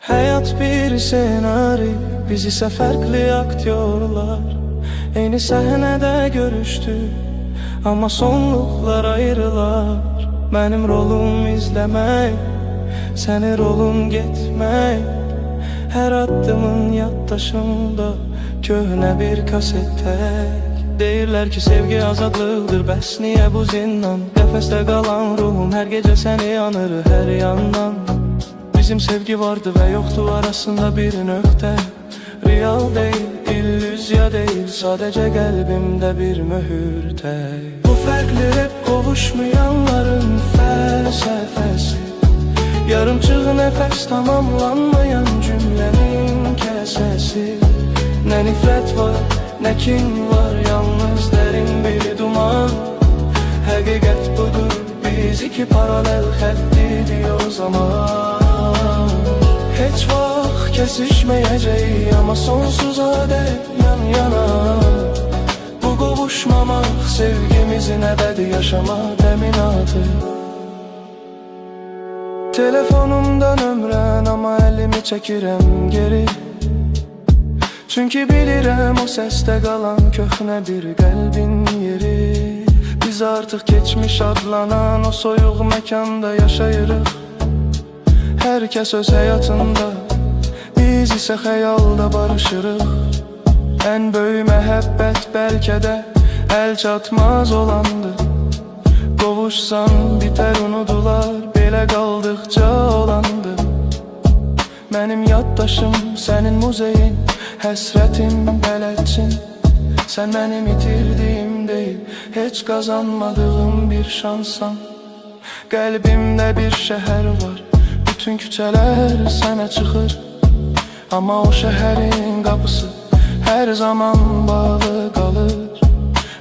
Hayat bir senaryo, biz ise farklı aktörler. Eyni sahnede görüştük ama sonluklar ayrılar. Benim rolum izlemek, senin rolun getmək. Her addımın yaddaşımda köhne bir kaset tek. Deyirlər ki sevgi azadlıqdır, bəs niyə bu zindan? Qəfəsdə qalan ruhum hər gecə səni yanır hər yandan. Bizim sevgi vardı ve yoktu arasında bir nöqtə. Real değil, illüzya değil, sadece kalbimde bir mühür tek. Bu farklı hep qovuşmayanların felsefesi. Yarımçıq nəfəs tamamlanmayan cümlenin kəsəsi. Ne nifret var, ne kin var, yalnız derin bir duman. Həqiqət budur, biz iki paralel xəttidik o zaman. Heç vaxt kesişmeyeceği ama sonsuza dek yan yana. Bu qovuşmamaq sevgimizin əbədi yaşama təminatı. Telefonumdan ömrən ama elimi çəkirəm geri. Çünkü bilirəm o səsdə qalan köhnə bir qəlbin yeri. Biz artıq geçmiş adlanan o soyuq məkanda yaşayırıq. Herkes öz hayatında, biz ise xəyalda barışırıq. En böyük məhəbbət bəlkə də el çatmaz olandı. Qovuşsan biter unudular, belə qaldıqca olandı. Mənim yaddaşım, sənin muzeyin, həsrətim bələdçin. Sən mənim itirdiyim deyil, heç qazanmadığım bir şansan. Qəlbimdə bir şəhər var, bütün küçələr sənə çıxır. Amma o şəhərin qapısı hər zaman bağlı qalır.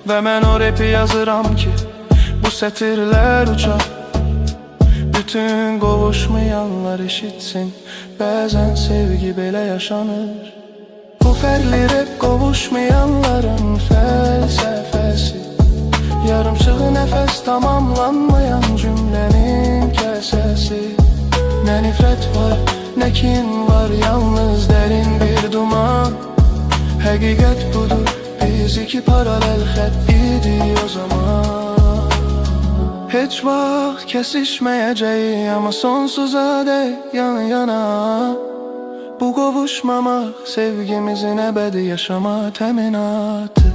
Və mən o repi yazıram ki, bu sətirlər uçar. Bütün qovuşmayanlar eşitsin, bəzən sevgi belə yaşanır. Bu fərqli rep qovuşmayanların fəlsəfəsi. Yarımçıq nəfəs tamamlanmayan cümlənin kəsəsi. Ne nifret var, ne kin var, yalnız derin bir duman. Həqiqət budur, biz iki paralel xətt idik o zaman. Heç vaxt kesişmeyeceği ama sonsuza dek yan yana. Bu qovuşmamaq sevgimizin əbədi yaşama təminatı.